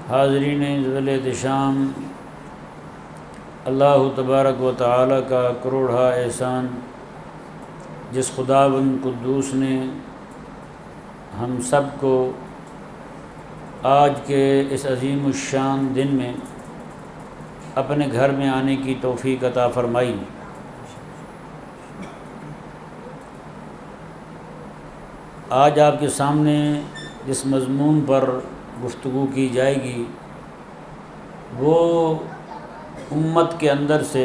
حاضرین ذوال احتشام، اللہ تبارک و تعالی کا کروڑا احسان جس خداوند قدوس نے ہم سب کو آج کے اس عظیم الشان دن میں اپنے گھر میں آنے کی توفیق عطا فرمائی۔ آج آپ کے سامنے جس مضمون پر گفتگو کی جائے گی وہ امت کے اندر سے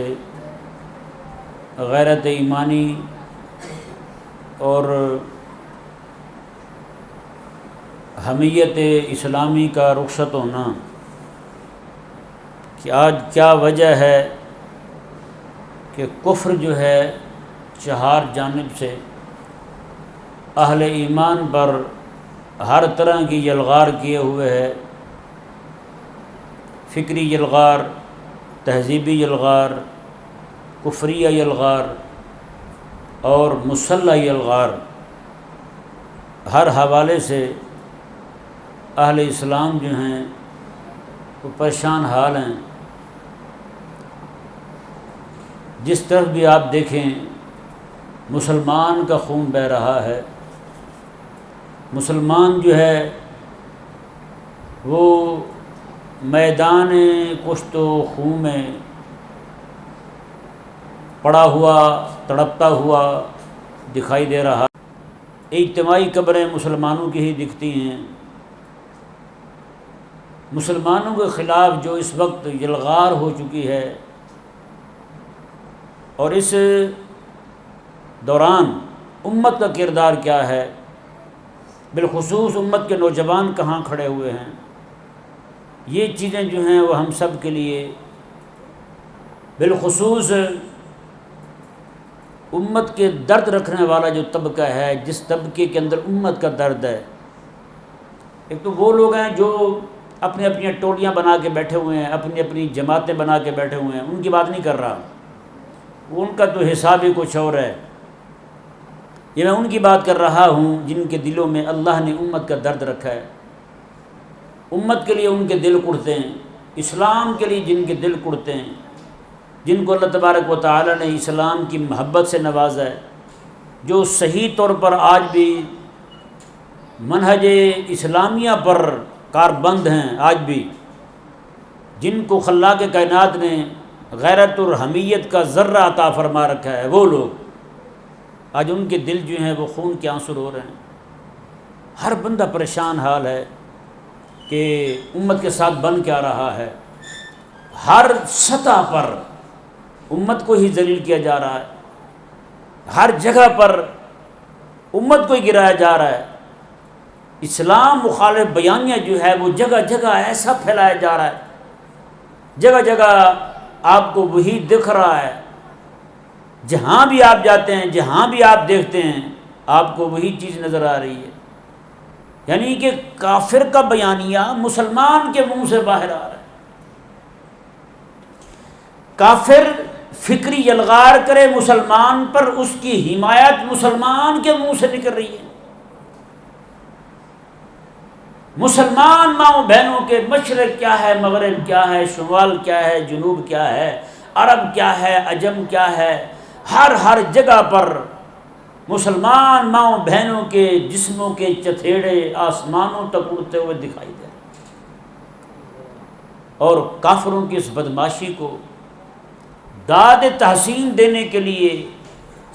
غیرت ایمانی اور حمیت اسلامی کا رخصت ہونا کہ آج کیا وجہ ہے کہ کفر جو ہے چہار جانب سے اہل ایمان پر ہر طرح کی یلغار کیے ہوئے ہے، فکری یلغار، تہذیبی یلغار، کفریہ یلغار اور مسلح یلغار، ہر حوالے سے اہل اسلام جو ہیں وہ پریشان حال ہیں۔ جس طرف بھی آپ دیکھیں مسلمان کا خون بہہ رہا ہے، مسلمان جو ہے وہ میدان کشت و خون میں پڑا ہوا تڑپتا ہوا دکھائی دے رہا۔ اجتماعی قبریں مسلمانوں کی ہی دکھتی ہیں۔ مسلمانوں کے خلاف جو اس وقت یلغار ہو چکی ہے اور اس دوران امت کا کردار کیا ہے، بالخصوص امت کے نوجوان کہاں کھڑے ہوئے ہیں، یہ چیزیں جو ہیں وہ ہم سب کے لیے، بالخصوص امت کے درد رکھنے والا جو طبقہ ہے، جس طبقے کے اندر امت کا درد ہے۔ ایک تو وہ لوگ ہیں جو اپنی اپنی ٹولیاں بنا کے بیٹھے ہوئے ہیں، اپنی اپنی جماعتیں بنا کے بیٹھے ہوئے ہیں، ان کی بات نہیں کر رہا، ان کا تو حساب ہی کچھ اور ہے۔ یہ میں ان کی بات کر رہا ہوں جن کے دلوں میں اللہ نے امت کا درد رکھا ہے، امت کے لیے ان کے دل کڑتے ہیں، اسلام کے لیے جن کے دل کڑتے ہیں، جن کو اللہ تبارک و تعالی نے اسلام کی محبت سے نوازا ہے، جو صحیح طور پر آج بھی منہج اسلامیہ پر کاربند ہیں، آج بھی جن کو خلاق کائنات نے غیرت اور حمیت کا ذرہ عطا فرما رکھا ہے، وہ لوگ آج ان کے دل جو ہیں وہ خون کے آنسو رو رہے ہیں۔ ہر بندہ پریشان حال ہے کہ امت کے ساتھ بن کیا رہا ہے، ہر سطح پر امت کو ہی ذلیل کیا جا رہا ہے، ہر جگہ پر امت کو ہی گرایا جا رہا ہے۔ اسلام مخالف بیانیہ جو ہے وہ جگہ جگہ ایسا پھیلایا جا رہا ہے، جگہ جگہ آپ کو وہی دکھ رہا ہے، جہاں بھی آپ جاتے ہیں، جہاں بھی آپ دیکھتے ہیں آپ کو وہی چیز نظر آ رہی ہے، یعنی کہ کافر کا بیانیہ مسلمان کے منہ سے باہر آ رہا ہے۔ کافر فکری یلغار کرے مسلمان پر، اس کی حمایت مسلمان کے منہ سے نکل رہی ہے۔ مسلمان ماؤں بہنوں کے مشرق کیا ہے، مغرب کیا ہے، شمال کیا ہے، جنوب کیا ہے، عرب کیا ہے، عجم کیا ہے، ہر جگہ پر مسلمان ماؤں بہنوں کے جسموں کے چتھیڑے آسمانوں تک اڑتے ہوئے دکھائی دے رہے، اور کافروں کی اس بدماشی کو داد تحسین دینے کے لیے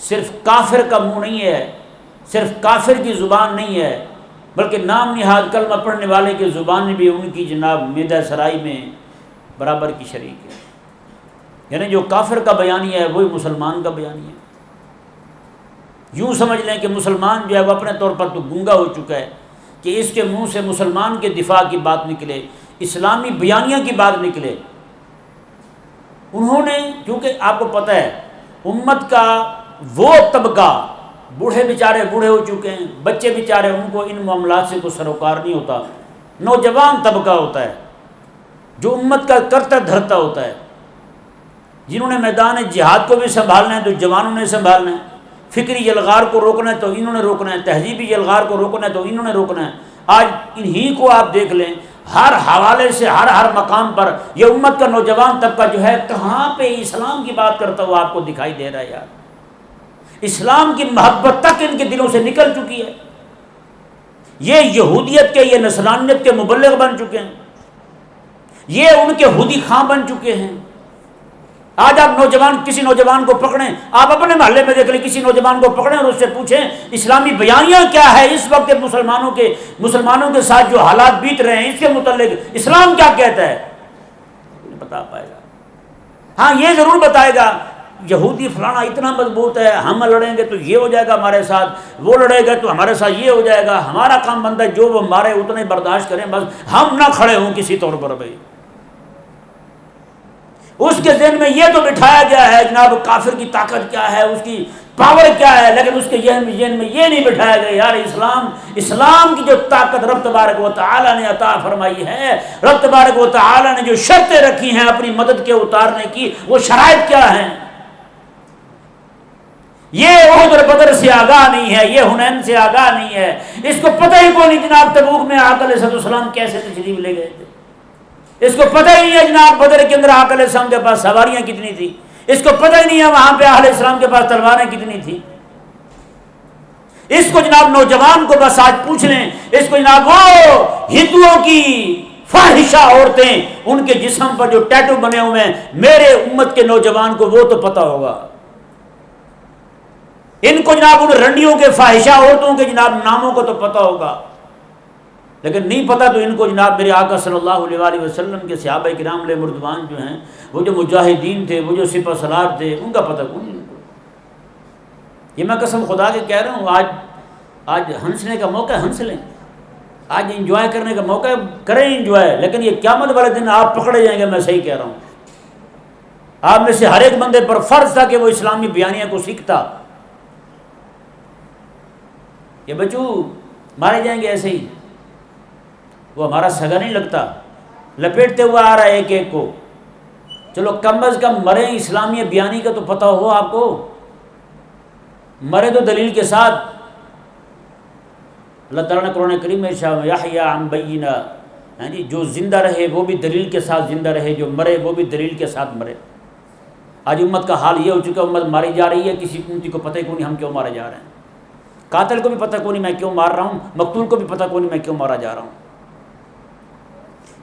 صرف کافر کا منہ نہیں ہے، صرف کافر کی زبان نہیں ہے، بلکہ نام نہاد کلمہ پڑھنے والے کی زبان بھی ان کی جناب میدہ سرائی میں برابر کی شریک ہے۔ یعنی جو کافر کا بیانیہ ہے وہی مسلمان کا بیانیہ ہے۔ یوں سمجھ لیں کہ مسلمان جو ہے وہ اپنے طور پر تو گنگا ہو چکا ہے کہ اس کے منہ سے مسلمان کے دفاع کی بات نکلے، اسلامی بیانیہ کی بات نکلے۔ انہوں نے، کیونکہ آپ کو پتہ ہے امت کا وہ طبقہ، بوڑھے بیچارے بوڑھے ہو چکے ہیں، بچے بیچارے، ان کو ان معاملات سے کوئی سروکار نہیں ہوتا، نوجوان طبقہ ہوتا ہے جو امت کا کرتا دھرتا ہوتا ہے، جنہوں نے میدان جہاد کو بھی سنبھالنا ہے تو جوانوں نے سنبھالنا ہے، فکری یلغار کو روکنا ہے تو انہوں نے روکنا ہے، تہذیبی یلغار کو روکنا ہے تو انہوں نے روکنا ہے۔ آج انہی کو آپ دیکھ لیں، ہر حوالے سے ہر مقام پر یہ امت کا نوجوان طبقہ جو ہے کہاں پہ اسلام کی بات کرتا ہوا آپ کو دکھائی دے رہا ہے یار. اسلام کی محبت تک ان کے دلوں سے نکل چکی ہے. یہ یہودیت کے، یہ نصرانیت کے مبلغ بن چکے ہیں، یہ ان کے ہودی خاں بن چکے ہیں. آج آپ کسی نوجوان کو پکڑیں، آپ اپنے محلے میں دیکھ لیں، کسی نوجوان کو پکڑیں اور اس سے پوچھیں اسلامی بیانیہ کیا ہے، اس وقت مسلمانوں کے ساتھ جو حالات بیت رہے ہیں اس کے متعلق اسلام کیا کہتا ہے، نہیں بتا پائے گا. ہاں یہ ضرور بتائے گا یہودی فلانا اتنا مضبوط ہے، ہم لڑیں گے تو یہ ہو جائے گا ہمارے ساتھ، وہ لڑے گا تو ہمارے ساتھ یہ ہو جائے گا، ہمارا کام بنتا ہے جو وہ مارے اتنے برداشت کریں، بس ہم نہ کھڑے ہوں کسی طور پر. بھائی اس کے ذہن میں یہ تو بٹھایا گیا ہے جناب کافر کی طاقت کیا ہے، اس کی پاور کیا ہے، لیکن اس کے ذہن میں یہ نہیں بٹھایا گیا یار اسلام کی جو طاقت رب تبارک و تعالی نے عطا فرمائی ہے، رب تبارک و تعالی نے جو شرطیں رکھی ہیں اپنی مدد کے اتارنے کی، وہ شرائط کیا ہیں. یہ احد اور بدر سے آگاہ نہیں ہے، یہ حنین سے آگاہ نہیں ہے، اس کو پتہ ہی کوئی نہیں جناب تبوک میں آقا علیہ السلام کیسے تشریف لے گئے تھے. اس کو پتہ ہی نہیں ہے جناب بدر کے اندر آقا علیہ السلام کے پاس سواریاں کتنی تھی. اس کو پتہ ہی نہیں ہے وہاں پہ اہل اسلام کے پاس تلواریں کتنی تھی. اس کو جناب نوجوان کو بس آج پوچھ لیں، اس کو جناب وہ ہندوؤں کی فاحشہ عورتیں ان کے جسم پر جو ٹیٹو بنے ہوئے ہیں، میرے امت کے نوجوان کو وہ تو پتہ ہوگا. ان کو جناب ان رنڈیوں کے فاحشہ عورتوں کے جناب ناموں کو تو پتہ ہوگا، لیکن نہیں پتہ تو ان کو جناب میرے آقا صلی اللہ علیہ وآلہ وسلم کے صحابہ کرام علیہ مردوان جو ہیں، وہ جو مجاہدین تھے، وہ جو سپہ سالار تھے، ان کا پتہ کون ان کو. یہ میں قسم خدا کے کہہ رہا ہوں، آج ہنسنے کا موقع ہے، ہنس لیں. آج انجوائے کرنے کا موقع ہے، کریں انجوائے، لیکن یہ قیامت والے دن آپ پکڑے جائیں گے. میں صحیح کہہ رہا ہوں. آپ میں سے ہر ایک بندے پر فرض تھا کہ وہ اسلامی بیانیہ کو سیکھتا. یہ بچو مارے جائیں گے ایسے ہی، وہ ہمارا سگا نہیں لگتا، لپیٹتے ہوا آ رہا ہے ایک ایک کو. چلو کم از کم مریں اسلامی بیانی کا تو پتہ ہو آپ کو، مرے تو دلیل کے ساتھ. اللہ تعالیٰ نے قرآن کریم میں ارشاد یحییٰ عن بینہ، یعنی جو زندہ رہے وہ بھی دلیل کے ساتھ زندہ رہے، جو مرے وہ بھی دلیل کے ساتھ مرے. آج امت کا حال یہ ہو چکا، امت ماری جا رہی ہے، کسی امتی کو پتہ ہی کو نہیں ہم کیوں مارے جا رہے ہیں. قاتل کو بھی پتہ کو نہیں میں کیوں مار رہا ہوں، مقتول کو بھی پتہ کو نہیں میں کیوں مارا جا رہا ہوں.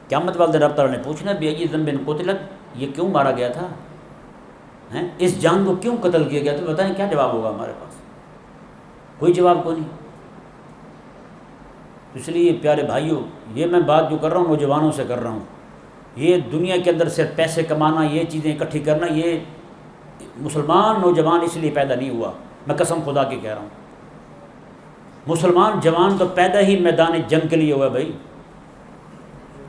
قیامت والے دن رب تعالیٰ نے پوچھنا بأی ذنب قتلت، یہ کیوں مارا گیا تھا، اس جان کو کیوں قتل کیا گیا؟ تو بتائیں کیا جواب ہوگا ہمارے پاس؟ کوئی جواب کو نہیں. اس لیے پیارے بھائیوں، یہ میں بات جو کر رہا ہوں نوجوانوں سے کر رہا ہوں. یہ دنیا کے اندر صرف پیسے کمانا، یہ چیزیں اکٹھی کرنا، یہ مسلمان نوجوان اس لیے پیدا نہیں ہوا. میں قسم خدا کی کہہ رہا ہوں، مسلمان جوان تو پیدا ہی میدان جنگ کے لیے ہوا بھائی.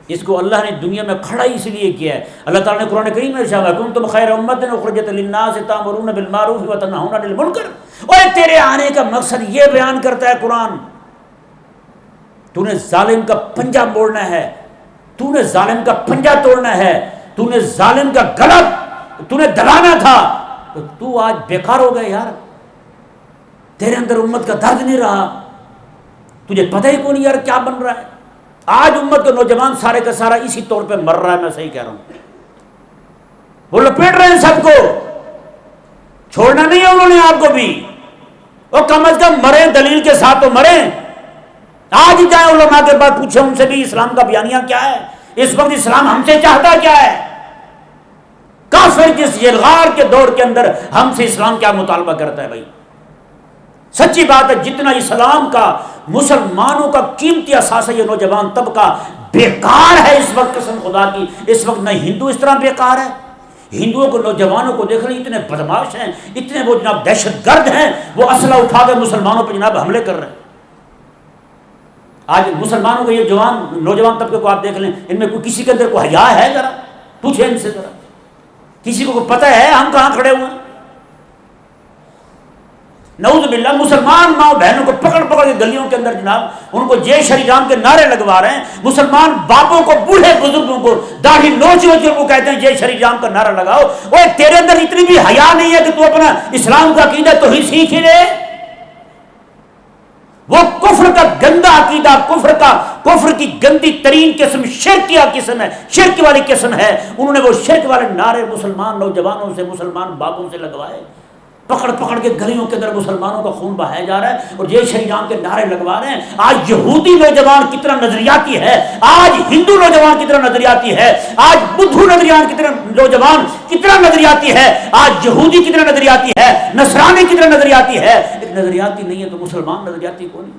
اس کو اللہ نے دنیا میں کھڑا ہی اس لیے کیا ہے. اللہ تعالیٰ نے قرآن کریم میں ارشاد ہے کنتم خیر امۃ اخرجت للناس تأمرون بالمعروف وتنہون عن المنکر. اور تیرے آنے کا مقصد یہ بیان کرتا ہے قرآن، تو نے ظالم کا پنجہ موڑنا ہے، تو نے ظالم کا پنجہ توڑنا ہے، تو نے ظالم کا گلا تو نے دبانا تھا، تو آج بیکار ہو گئے یار. تیرے اندر امت کا درد نہیں رہا، تجھے پتہ ہی کون یار کیا بن رہا ہے. آج امت کے نوجوان سارے کا سارا اسی طور پہ مر رہا ہے. میں صحیح کہہ رہا ہوں. وہ لپیٹ رہے ہیں سب کو، چھوڑنا نہیں ہے انہوں نے آپ کو بھی. وہ کم از کم مریں دلیل کے ساتھ تو مریں. آج ہی جائیں علماء کے بعد پوچھیں ان سے بھی اسلام کا بیانیہ کیا ہے، اس وقت اسلام ہم سے چاہتا کیا ہے. کافر جس یلغار کے دور کے اندر ہم سے اسلام کیا مطالبہ کرتا ہے بھائی. سچی بات ہے، جتنا اسلام کا مسلمانوں کا قیمتی اثاثہ یہ نوجوان طبقہ بیکار ہے اس وقت، قسم خدا کی. اس وقت نہ ہندو اس طرح بیکار ہے. ہندوؤں کو نوجوانوں کو دیکھ رہے اتنے بدماش ہیں، اتنے وہ جناب دہشت گرد ہیں، وہ اسلحہ اٹھا کے مسلمانوں پہ جناب حملے کر رہے ہیں. آج مسلمانوں کے یہ نوجوان طبقے کو آپ دیکھ لیں، ان میں کوئی کسی کے اندر کوئی حیا ہے؟ ذرا پوچھیں ان سے، ذرا کسی کو پتہ ہے ہم کہاں کھڑے ہوئے ہیں؟ نعوذ باللہ مسلمان ماں بہنوں کو پکڑ پکڑ کے گلیوں کے اندر جناب ان کو جے شری رام کے نعرے لگوا رہے ہیں. مسلمان باپوں کو، بوڑھے بزرگوں کو داڑھی نوچ نوچ کو کہتے ہیں جے شری رام کا نعرہ لگاؤ. اوے تیرے اندر اتنی بھی حیا نہیں ہے کہ تو اپنا اسلام کا عقیدہ تو ہی سیکھ ہی لے. وہ کفر کا گندا عقیدہ، کفر کی گندی ترین قسم شرک کی قسم ہے، شرک والی قسم ہے. انہوں نے وہ شرک والے نعرے مسلمان نوجوانوں سے، مسلمان بابوں سے لگوائے، پکڑ پکڑ کے گلیوں کے اندر مسلمانوں کا خون بہایا جا رہا ہے اور یہ شریعت کے نعرے لگوا رہے ہیں. آج یہودی نوجوان کتنا نظریاتی ہے، آج ہندو نوجوان کتنا نظریاتی ہے، آج بدھو نوجوان کتنا نظریاتی ہے، آج یہودی کتنا نظریاتی ہے، نصرانی کتنا نظریاتی ہے. ایک نظریاتی نہیں ہے تو مسلمان نظریاتی کون نہیں؟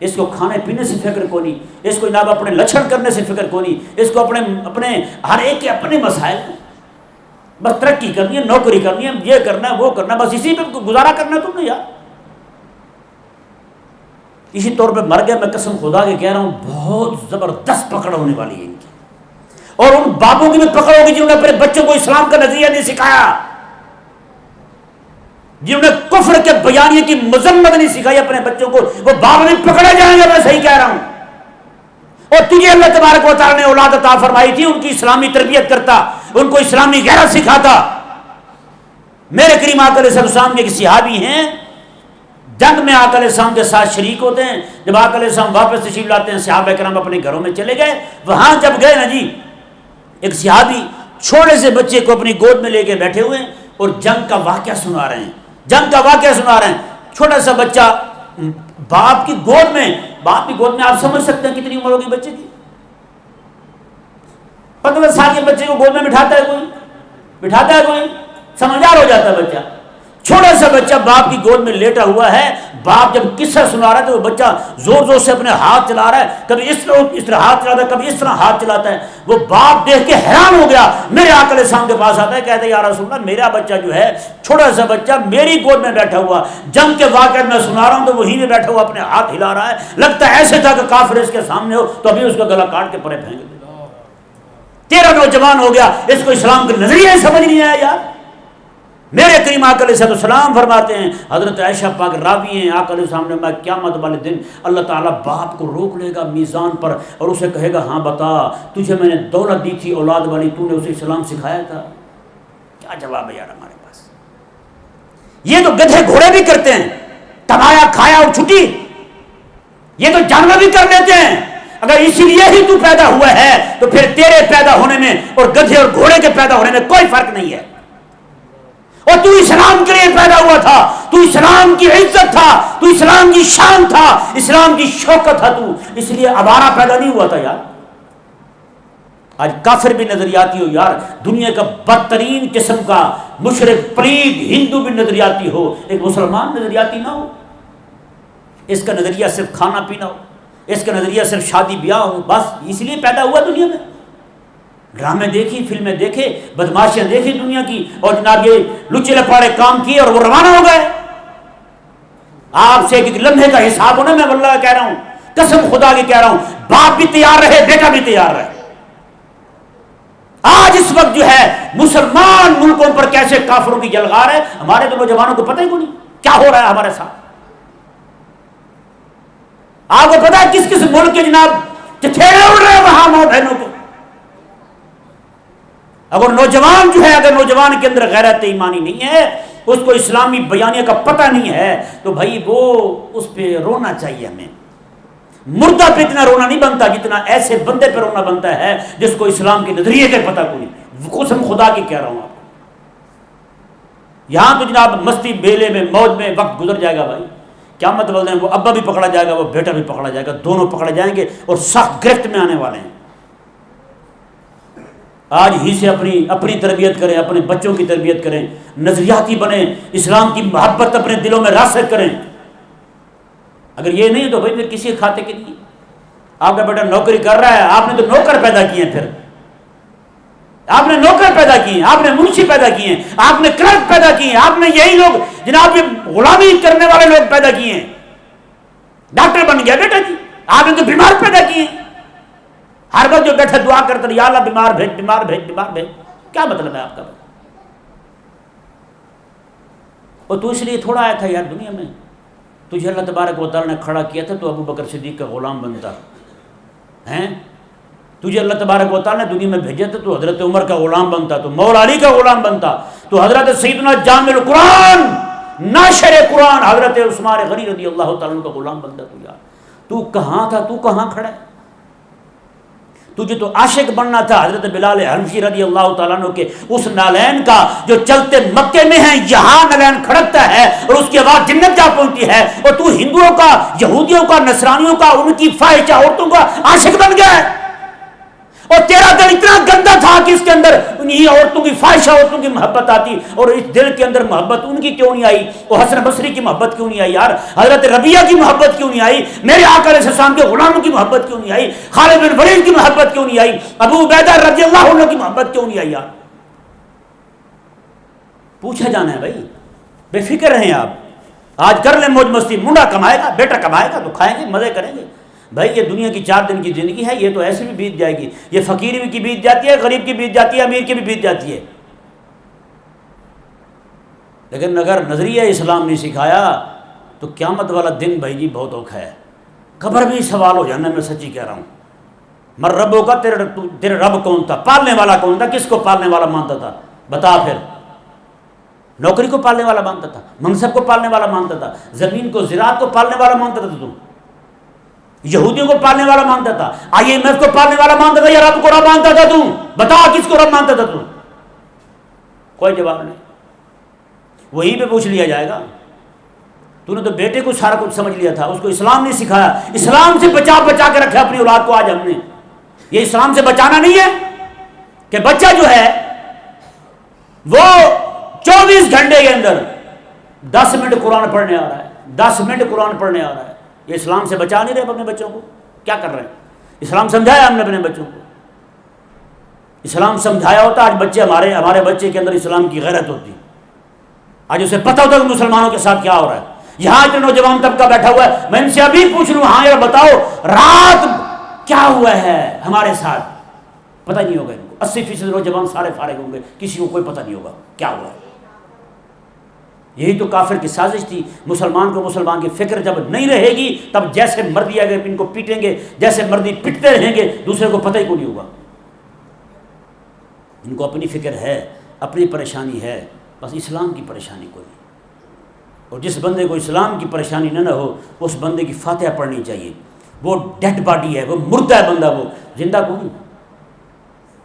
اس کو کھانے پینے سے فکر کو نہیں، اس کو جناب اپنے لچھن کرنے سے فکر کو نہیں، اس کو اپنے ہر ایک کے اپنے مسائل ہیں. بس ترقی کرنی ہے، نوکری کرنی ہے، یہ کرنا ہے، وہ کرنا ہے، بس اسی پہ گزارا کرنا ہے تم نے یار. اسی طور پہ مر گیا. میں قسم خدا کے کہہ رہا ہوں بہت زبردست پکڑ ہونے والی ہے ان کی، اور ان بابوں کی بھی پکڑ ہوگی جنہوں نے اپنے بچوں کو اسلام کا نظریہ نہیں سکھایا، جنہوں نے کفر کے بیانیے کی مذمت نہیں سکھائی اپنے بچوں کو. وہ باپ بھی پکڑے جائیں گے. میں صحیح کہہ رہا ہوں. اور تجھے اللہ تبارک و تعالیٰ نے اولاد عطا فرمائی تھی، ان کی اسلامی تربیت کرتا، ان کو اسلامی غیرت سکھاتا. میرے کریم آقا علیہ السلام کے ایک صحابی ہیں، جنگ میں آقا علیہ السلام کے ساتھ شریک ہوتے ہیں. جب آقا علیہ السلام واپس تشریف لاتے ہیں، صحابہ کرام اپنے گھروں میں چلے گئے. وہاں جب گئے نا جی، ایک صحابی چھوٹے سے بچے کو اپنی گود میں لے کے بیٹھے ہوئے ہیں اور جنگ کا واقعہ سنا رہے ہیں، جنگ کا واقعہ سنا رہے ہیں. چھوٹا سا بچہ باپ کی گود میں، باپ کی گود میں آپ سمجھ سکتے ہیں کتنی عمر ہوگی بچے کی. 15 سال کے بچے کو گود میں بٹھاتا ہے کوئی سمجھدار ہو جاتا ہے بچہ. چھوٹا سا بچہ باپ کی گود میں لیٹا ہوا ہے. باپ جب قصہ سنا رہا ہے تو وہ بچہ زور زور سے اپنے ہاتھ چلا رہا ہے، کبھی اس طرح ہاتھ چلاتا ہے، کبھی اس طرح ہاتھ چلاتا ہے. وہ باپ دیکھ کے حیران ہو گیا. میرے آقا علیہ السلام کے پاس آتا ہے، کہتا ہے یا رسول اللہ، میرا بچہ جو ہے، چھوٹا سا بچہ میری گود میں بیٹھا ہوا، جنگ کے واقعات میں سنا رہا ہوں تو وہیں میں بیٹھا ہوا اپنے ہاتھ ہلا رہا ہے، لگتا ہے ایسے تھا کہ کافر اس کے سامنے ہو تو ابھی اس کا گلا کاٹ کے پرے پھینک دے. تیرا نوجوان ہو گیا، اس کو اسلام کا نظریہ سمجھ نہیں آیا یار. میرے کریم آقا علیہ السلام فرماتے ہیں، حضرت عائشہ پاک راوی ہیں، آقا علیہ السلام نے میں قیامت والے دن اللہ تعالیٰ باپ کو روک لے گا میزان پر اور اسے کہے گا ہاں بتا، تجھے میں نے دولت دی تھی اولاد والی، تو نے اسے اسلام سکھایا تھا؟ کیا جواب ہے یار ہمارے پاس؟ یہ تو گدھے گھوڑے بھی کرتے ہیں، کمایا کھایا اور چھٹی. یہ تو جانور بھی کر لیتے ہیں. اگر اسی لیے ہی تو پیدا ہوا ہے تو پھر تیرے پیدا ہونے میں اور گدھے اور گھوڑے کے پیدا ہونے میں کوئی فرق نہیں ہے. اور تو اسلام کے لیے پیدا ہوا تھا، تو اسلام کی عزت تھا، تو اسلام کی شان تھا، اسلام کی شوکت تھا، تو اس لیے آوارہ پیدا نہیں ہوا تھا یار. آج کافر بھی نظریاتی ہو یار، دنیا کا بدترین قسم کا مشرک پلید ہندو بھی نظریاتی ہو، ایک مسلمان نظریاتی نہ ہو. اس کا نظریہ صرف کھانا پینا ہو، اس کا نظریہ صرف شادی بیاہ ہو، بس اس لیے پیدا ہوا دنیا میں. ڈرامے دیکھی، فلمیں دیکھے، بدماشیاں دیکھی دنیا کی، اور جناب یہ لچے لپاڑے کام کیے اور وہ روانہ ہو گئے. آپ سے ایک لمحے کا حساب ہونا. میں واللہ کہہ رہا ہوں، قسم خدا کی کہہ رہا ہوں، باپ بھی تیار رہے، بیٹا بھی تیار رہے. آج اس وقت جو ہے مسلمان ملکوں پر کیسے کافروں کی جلغار ہے، ہمارے تو نوجوانوں کو پتہ ہی نہیں کیا ہو رہا ہے ہمارے ساتھ. آپ کو پتا ہے کس کس ملک کے جناب چچیرے اڑ رہے ہیں وہاں ماں بہنوں کے. اگر نوجوان جو ہے، اگر نوجوان کے اندر غیرت ایمانی نہیں ہے، اس کو اسلامی بیانیہ کا پتہ نہیں ہے، تو بھائی وہ اس پہ رونا چاہیے. ہمیں مردہ پہ اتنا رونا نہیں بنتا جتنا ایسے بندے پہ رونا بنتا ہے جس کو اسلام کے نظریے کا پتہ کوئی. قسم خدا کی کہہ رہا ہوں آپ کو. یہاں تو جناب مستی بیلے میں موج میں وقت گزر جائے گا بھائی. قیامت والے وہ ابا بھی پکڑا جائے گا، وہ بیٹا بھی پکڑا جائے گا، دونوں پکڑے جائیں گے اور سخت گرفت میں آنے والے ہیں. آج ہی سے اپنی تربیت کریں، اپنے بچوں کی تربیت کریں، نظریاتی بنیں، اسلام کی محبت اپنے دلوں میں راسخ کریں. اگر یہ نہیں تو بھائی پھر کسی کھاتے کے نہیں. آپ کا بیٹا نوکری کر رہا ہے، آپ نے تو نوکر پیدا کیے ہیں، پھر آپ نے نوکر پیدا کیے ہیں، آپ نے منشی پیدا کیے ہیں، آپ نے کلرک پیدا کیے ہیں، آپ نے یہی لوگ جناب یہ غلامی کرنے والے لوگ پیدا کیے ہیں. ڈاکٹر بن گیا بیٹا جی، آپ نے تو بیمار پیدا کیے ہیں. ہر وقت جو بیٹھے دعا کرتے ہیں یا اللہ بیمار بھیج، بیمار بھیج، بیمار بھیج. کیا مطلب ہے آپ کا؟ اور تو اس لیے تھوڑا آیا تھا یار دنیا میں، تجھے اللہ تبارک و تعالیٰ نے کھڑا کیا تھا تو ابو بکر صدیق کا غلام بنتا ہیں. تجھے اللہ تبارک و تعالیٰ نے دنیا میں بھیجا تھا تو حضرت عمر کا غلام بنتا، تو مولا علی کا غلام بنتا، تو حضرت سیدنا جامع القرآن ناشر قرآن حضرت عثمان غنی رضی اللہ تعالیٰ عنہ کا غلام بندہ تو یار، تو کہاں تھا، تو کہاں کھڑا ہے؟ تجھے تو عاشق بننا تھا حضرت بلال حبشی رضی اللہ تعالیٰ عنہ کے اس نالین کا جو چلتے مکے میں ہیں، یہاں نالین کھڑکتا ہے اور اس کی آواز جنت جا پہنچتی ہے، اور تو ہندوؤں کا، یہودیوں کا، نصرانیوں کا، ان کی فاحشہ عورتوں کا عاشق بن گیا ہے، اور تیرا دل اتنا گندا تھا کہ اس کے اندر انہی عورتوں کی، فاحشہ عورتوں کی محبت آتی، اور اس دل کے اندر محبت ان کی کیوں نہیں آئی؟ اور حسن بصری کی محبت کیوں نہیں آئی یار؟ حضرت ربیعہ کی محبت کیوں نہیں آئی؟ میرے آقا علیہ السلام کے غلاموں کی محبت کیوں نہیں آئی؟ خالد بن ولید کی محبت کیوں نہیں آئی؟ ابو عبیدہ رضی اللہ عنہ کی محبت کیوں نہیں آئی یار؟ پوچھا جانا ہے بھائی، بے فکر رہیں آپ، آج کر لیں موج مستی، منڈا کمائے گا، بیٹا کمائے گا تو کھائیں گے، مزے کریں گے بھائی، یہ دنیا کی 4 دن کی زندگی ہے، یہ تو ایسے بھی بیت جائے گی، یہ فقیر کی بیت جاتی ہے، غریب کی بیت جاتی ہے، امیر کی بھی بیت جاتی ہے، لیکن اگر نظریہ اسلام نہیں سکھایا تو قیامت والا دن بھائی جی بہت اوکھا ہے، قبر میں سوال ہو جانا، میں سچی کہہ رہا ہوں، مر ربوں کا، تیرے رب کون تھا، پالنے والا کون تھا، کس کو پالنے والا مانتا تھا، بتا پھر، نوکری کو پالنے والا مانتا تھا، منصب کو پالنے والا مانتا تھا، زمین کو، زراعت کو پالنے والا مانتا تھا تم، یہودیوں کو پالنے والا مانتا تھا، IMF کو پالنے والا مانتا تھا، یا رب کو رب مانتا تھا تم؟ بتا کس کو رب مانتا تھا تم؟ کوئی جواب نہیں، وہی پہ پوچھ لیا جائے گا، تو نے تو بیٹے کو سارا کچھ سمجھ لیا تھا، اس کو اسلام نہیں سکھایا، اسلام سے بچا کے رکھا اپنی اولاد کو، آج ہم نے یہ اسلام سے بچانا نہیں ہے کہ بچہ جو ہے وہ 24 گھنٹے کے اندر 10 منٹ قرآن پڑھنے آ رہا ہے، 10 منٹ قرآن پڑھنے آ رہا ہے، یہ اسلام سے بچا نہیں رہے اپنے بچوں کو؟ کیا کر رہے ہیں؟ اسلام سمجھایا ہم نے اپنے بچوں کو، اسلام سمجھایا ہوتا آج بچے، ہمارے بچے کے اندر اسلام کی غیرت ہوتی، آج اسے پتہ ہوتا کہ مسلمانوں کے ساتھ کیا ہو رہا ہے۔ یہاں اتنے نوجوان طبقہ بیٹھا ہوا ہے، میں ان سے ابھی پوچھ لوں، ہاں یار بتاؤ رات کیا ہوا ہے ہمارے ساتھ، پتہ نہیں ہوگا ان کو، 80% نوجوان سارے فارغ ہوں گے، کسی کو کوئی پتہ نہیں ہوگا کیا ہوا ہے۔ یہی تو کافر کی سازش تھی، مسلمان کو مسلمان کی فکر جب نہیں رہے گی تب جیسے مرضی اگر ان کو پیٹیں گے، جیسے مرضی پٹتے رہیں گے، دوسرے کو پتہ ہی کو نہیں ہوگا۔ ان کو اپنی فکر ہے، اپنی پریشانی ہے، بس اسلام کی پریشانی کوئی نہیں، اور جس بندے کو اسلام کی پریشانی نہ ہو اس بندے کی فاتحہ پڑھنی چاہیے، وہ ڈیڈ باڈی ہے، وہ مردہ ہے بندہ، وہ زندہ کو نہیں،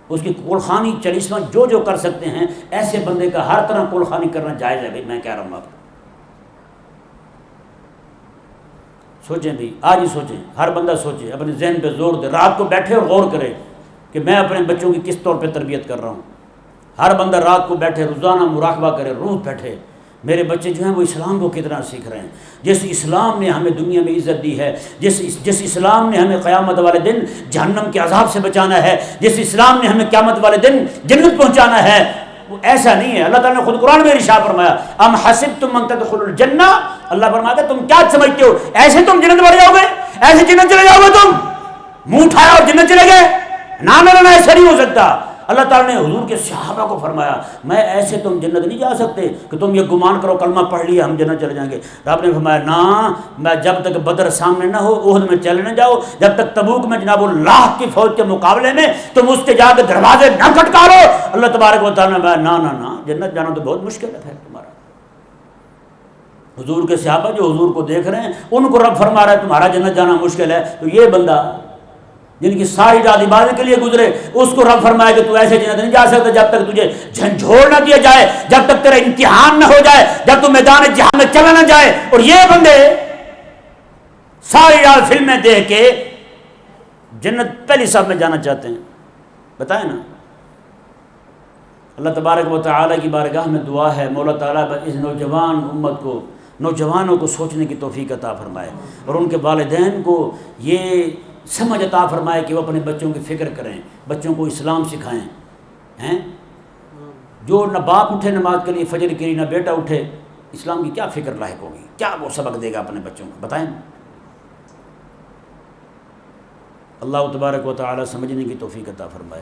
اس کی کولخانی چلیسواں جو کر سکتے ہیں، ایسے بندے کا ہر طرح کولخانی کرنا جائز ہے بھائی، میں کہہ رہا ہوں آپ کو، سوچیں بھی، آج ہی سوچیں، ہر بندہ سوچے، اپنے ذہن پہ زور دے، رات کو بیٹھے اور غور کرے کہ میں اپنے بچوں کی کس طور پہ تربیت کر رہا ہوں، ہر بندہ رات کو بیٹھے، روزانہ مراقبہ کرے، روز بیٹھے، میرے بچے جو ہیں وہ اسلام کو کتنا سیکھ رہے ہیں، جس اسلام نے ہمیں دنیا میں عزت دی ہے، جس اسلام نے ہمیں قیامت والے دن جہنم کے عذاب سے بچانا ہے، جس اسلام نے ہمیں قیامت والے دن جنت پہنچانا ہے، وہ ایسا نہیں ہے۔ اللہ تعالیٰ نے خود قرآن میں ارشاد فرمایا، ام حسبتم ان تدخلوا الجنہ، اللہ فرماتا ہے تم کیا سمجھتے ہو ایسے تم جنت بڑھ جاؤ گے، ایسے جنت چلے جاؤ گے، تم منہ اٹھایا اور جنت چلے گئے؟ نہ ایسا نہیں ہو سکتا۔ اللہ تعالیٰ نے حضور کے صحابہ کو فرمایا، میں ایسے تم جنت نہیں جا سکتے کہ تم یہ گمان کرو کلمہ پڑھ لیا ہم جنت چلے جائیں گے۔ رب نے فرمایا نا، میں جب تک بدر سامنے نہ ہو، احد میں چلے نہ جاؤ، جب تک تبوک میں جناب اللہ کی فوج کے مقابلے میں تم اس کے جا کے دروازے نہ کھٹکارو، اللہ تبارک و تعالیٰ نے نا جنت جانا تو بہت مشکل ہے پھر تمہارا۔ حضور کے صحابہ جو حضور کو دیکھ رہے ہیں ان کو رب فرما رہا ہے تمہارا جنت جانا مشکل ہے، تو یہ بندہ جن کی ساری رات عبادت کے لیے گزرے اس کو رب فرمائے کہ تو ایسے جنت نہیں جا سکتا جب تک تجھے جھنجھوڑ نہ دیا جائے، جب تک تیرا امتحان نہ ہو جائے، جب تو میدان جہاد میں چلا نہ جائے۔ اور یہ بندے ساری رات فلمیں دیکھ کے جنت پہلی صف میں جانا چاہتے ہیں، بتائیں نا۔ اللہ تبارک و تعالیٰ کی بارگاہ میں دعا ہے، مولا تعالیٰ اس نوجوان امت کو، نوجوانوں کو سوچنے کی توفیق عطا فرمائے، اور ان کے والدین کو یہ سمجھ عطا فرمائے کہ وہ اپنے بچوں کی فکر کریں، بچوں کو اسلام سکھائیں ہیں۔ جو نہ باپ اٹھے نماز کے لیے فجر کے لیے، نہ بیٹا اٹھے، اسلام کی کیا فکر لاحق ہوگی، کیا وہ سبق دے گا اپنے بچوں کو، بتائیں۔ اللہ تبارک و تعالی سمجھنے کی توفیق عطا فرمائے۔